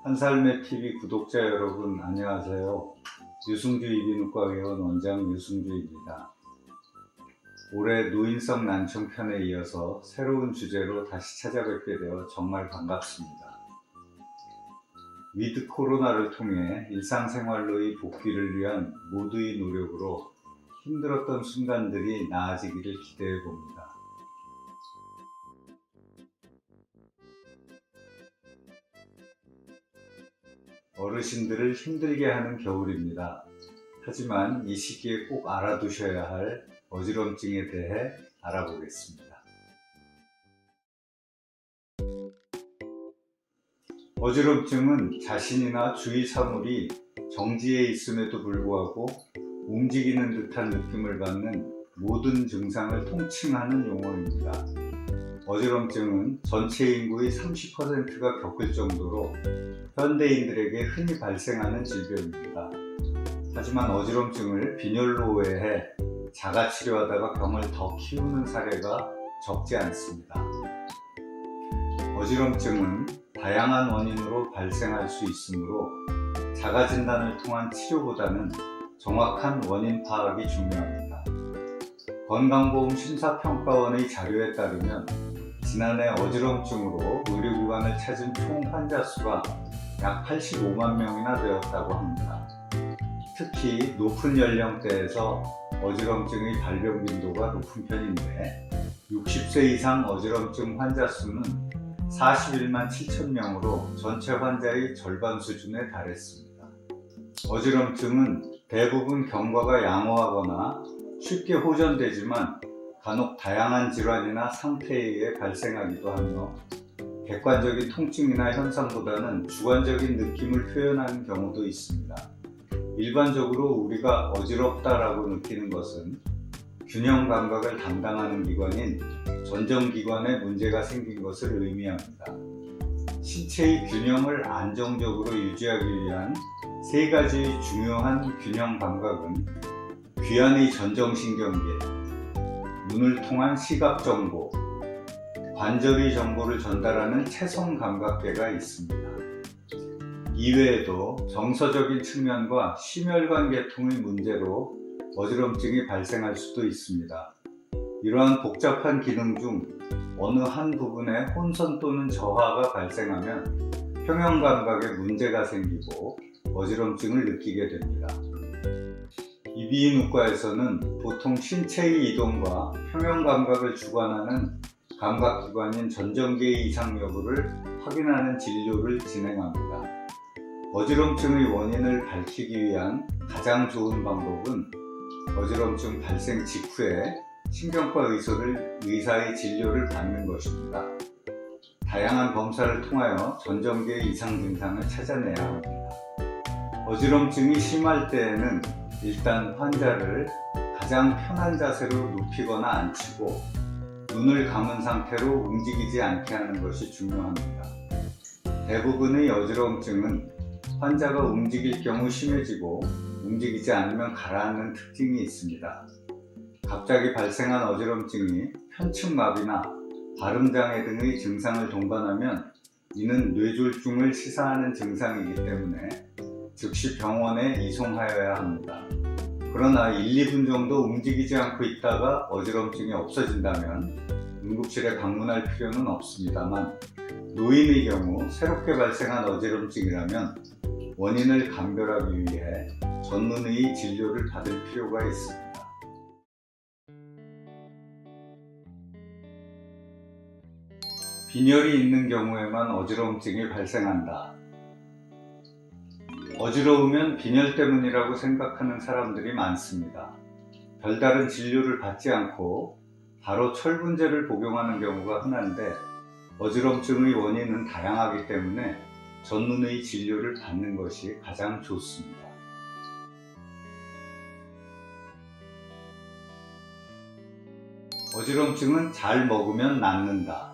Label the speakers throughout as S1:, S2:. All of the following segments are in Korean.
S1: 한살매TV 구독자 여러분 안녕하세요. 유승주 이비인후과의원 원장 유승주입니다. 올해 노인성 난청 편에 이어서 새로운 주제로 다시 찾아뵙게 되어 정말 반갑습니다. 위드 코로나를 통해 일상생활로의 복귀를 위한 모두의 노력으로 힘들었던 순간들이 나아지기를 기대해 봅니다. 어르신들을 힘들게 하는 겨울입니다. 하지만 이 시기에 꼭 알아두셔야 할 어지럼증에 대해 알아보겠습니다. 어지럼증은 자신이나 주위 사물이 정지해 있음에도 불구하고 움직이는 듯한 느낌을 받는 모든 증상을 통칭하는 용어입니다. 어지럼증은 전체 인구의 30%가 겪을 정도로 현대인들에게 흔히 발생하는 질병입니다. 하지만 어지럼증을 빈혈로 오해해 자가치료하다가 병을 더 키우는 사례가 적지 않습니다. 어지럼증은 다양한 원인으로 발생할 수 있으므로 자가진단을 통한 치료보다는 정확한 원인 파악이 중요합니다. 건강보험 심사평가원의 자료에 따르면 지난해 어지럼증으로 의료기관을 찾은 총 환자 수가 약 85만 명이나 되었다고 합니다. 특히 높은 연령대에서 어지럼증의 발병 빈도가 높은 편인데 60세 이상 어지럼증 환자 수는 41만 7천 명으로 전체 환자의 절반 수준에 달했습니다. 어지럼증은 대부분 경과가 양호하거나 쉽게 호전되지만 간혹 다양한 질환이나 상태에 의해 발생하기도 하며 객관적인 통증이나 현상보다는 주관적인 느낌을 표현하는 경우도 있습니다. 일반적으로 우리가 어지럽다라고 느끼는 것은 균형 감각을 담당하는 기관인 전정기관에 문제가 생긴 것을 의미합니다. 신체의 균형을 안정적으로 유지하기 위한 세 가지의 중요한 균형 감각은 귀안의 전정신경계, 눈을 통한 시각 정보, 관절의 정보를 전달하는 체성 감각계가 있습니다. 이외에도 정서적인 측면과 심혈관 계통의 문제로 어지럼증이 발생할 수도 있습니다. 이러한 복잡한 기능 중 어느 한 부분에 혼선 또는 저하가 발생하면 평형 감각에 문제가 생기고 어지럼증을 느끼게 됩니다. 이비인후과에서는 보통 신체의 이동과 평형 감각을 주관하는 감각기관인 전정계의 이상 여부를 확인하는 진료를 진행합니다. 어지럼증의 원인을 밝히기 위한 가장 좋은 방법은 어지럼증 발생 직후에 신경과 의사의 진료를 받는 것입니다. 다양한 검사를 통하여 전정계의 이상 증상을 찾아내야 합니다. 어지럼증이 심할 때에는 일단 환자를 가장 편한 자세로 눕히거나 앉히고 눈을 감은 상태로 움직이지 않게 하는 것이 중요합니다. 대부분의 어지럼증은 환자가 움직일 경우 심해지고 움직이지 않으면 가라앉는 특징이 있습니다. 갑자기 발생한 어지럼증이 편측마비나 발음장애 등의 증상을 동반하면 이는 뇌졸중을 시사하는 증상이기 때문에 즉시 병원에 이송하여야 합니다. 그러나 1, 2분 정도 움직이지 않고 있다가 어지럼증이 없어진다면 응급실에 방문할 필요는 없습니다만 노인의 경우 새롭게 발생한 어지럼증이라면 원인을 감별하기 위해 전문의 진료를 받을 필요가 있습니다. 빈혈이 있는 경우에만 어지럼증이 발생한다. 어지러우면 빈혈 때문이라고 생각하는 사람들이 많습니다. 별다른 진료를 받지 않고 바로 철분제를 복용하는 경우가 흔한데 어지럼증의 원인은 다양하기 때문에 전문의 진료를 받는 것이 가장 좋습니다. 어지럼증은 잘 먹으면 낫는다.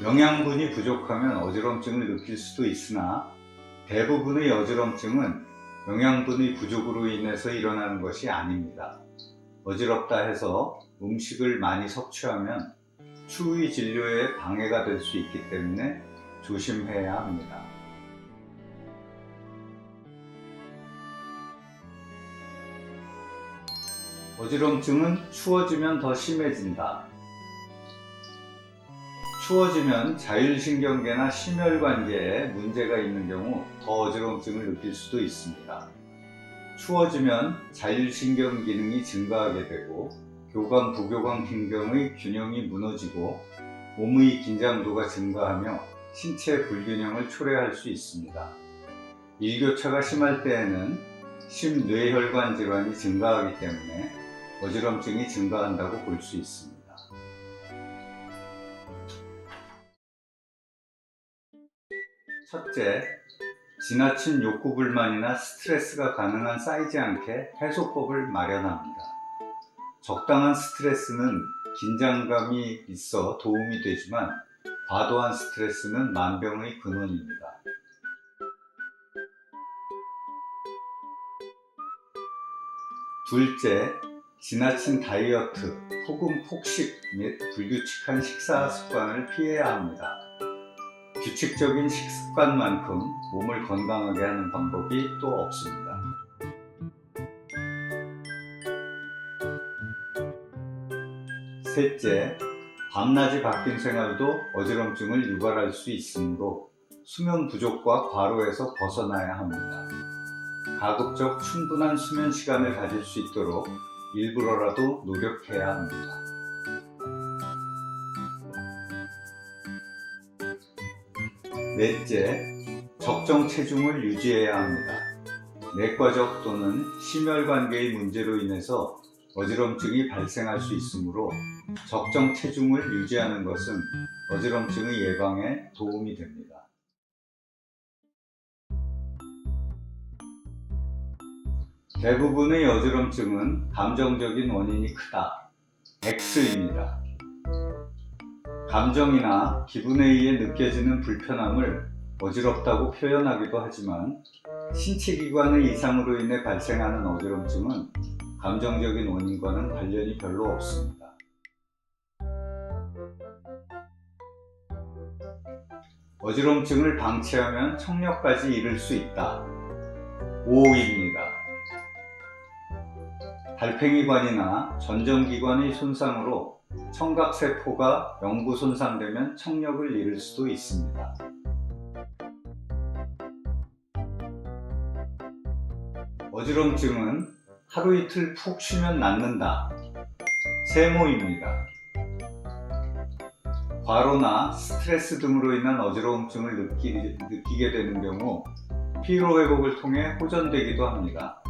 S1: 영양분이 부족하면 어지럼증을 느낄 수도 있으나 대부분의 어지럼증은 영양분의 부족으로 인해서 일어나는 것이 아닙니다. 어지럽다 해서 음식을 많이 섭취하면 추위 진료에 방해가 될 수 있기 때문에 조심해야 합니다. 어지럼증은 추워지면 더 심해진다. 추워지면 자율신경계나 심혈관계에 문제가 있는 경우 더 어지럼증을 느낄 수도 있습니다. 추워지면 자율신경 기능이 증가하게 되고 교감, 부교감 신경의 균형이 무너지고 몸의 긴장도가 증가하며 신체 불균형을 초래할 수 있습니다. 일교차가 심할 때에는 심뇌혈관 질환이 증가하기 때문에 어지럼증이 증가한다고 볼 수 있습니다. 첫째, 지나친 욕구불만이나 스트레스가 가능한 쌓이지 않게 해소법을 마련합니다. 적당한 스트레스는 긴장감이 있어 도움이 되지만 과도한 스트레스는 만병의 근원입니다. 둘째, 지나친 다이어트, 폭음, 폭식 및 불규칙한 식사 습관을 피해야 합니다. 규칙적인 식습관만큼 몸을 건강하게 하는 방법이 또 없습니다. 셋째, 밤낮이 바뀐 생활도 어지럼증을 유발할 수 있으므로 수면 부족과 과로에서 벗어나야 합니다. 가급적 충분한 수면 시간을 가질 수 있도록 일부러라도 노력해야 합니다. 넷째, 적정 체중을 유지해야 합니다. 내과적 또는 심혈관계의 문제로 인해서 어지럼증이 발생할 수 있으므로 적정 체중을 유지하는 것은 어지럼증의 예방에 도움이 됩니다. 대부분의 어지럼증은 감정적인 원인이 크다. X입니다. 감정이나 기분에 의해 느껴지는 불편함을 어지럽다고 표현하기도 하지만 신체기관의 이상으로 인해 발생하는 어지럼증은 감정적인 원인과는 관련이 별로 없습니다. 어지럼증을 방치하면 청력까지 이를 수 있다. O입니다. 달팽이관이나 전정기관의 손상으로 청각세포가 영구 손상되면 청력을 잃을 수도 있습니다. 어지럼증은 하루 이틀 푹 쉬면 낫는다. 세모입니다. 과로나 스트레스 등으로 인한 어지러움증을 느끼게 되는 경우 피로회복을 통해 호전되기도 합니다.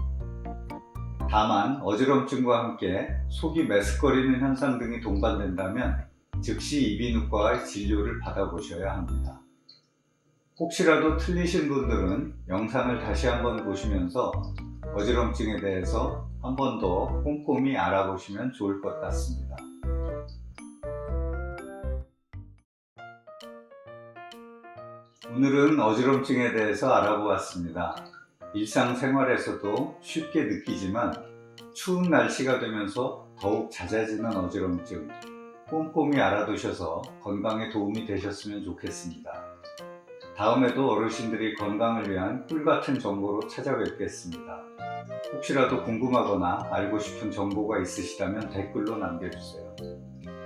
S1: 다만 어지럼증과 함께 속이 메스꺼리는 현상 등이 동반된다면 즉시 이비인후과의 진료를 받아보셔야 합니다. 혹시라도 틀리신 분들은 영상을 다시 한번 보시면서 어지럼증에 대해서 한 번 더 꼼꼼히 알아보시면 좋을 것 같습니다. 오늘은 어지럼증에 대해서 알아보았습니다. 일상생활에서도 쉽게 느끼지만 추운 날씨가 되면서 더욱 잦아지는 어지럼증, 꼼꼼히 알아두셔서 건강에 도움이 되셨으면 좋겠습니다. 다음에도 어르신들이 건강을 위한 꿀같은 정보로 찾아뵙겠습니다. 혹시라도 궁금하거나 알고 싶은 정보가 있으시다면 댓글로 남겨주세요.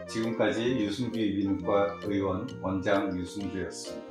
S1: 지금까지 유승규 이비인후과 의원 원장 유승규였습니다.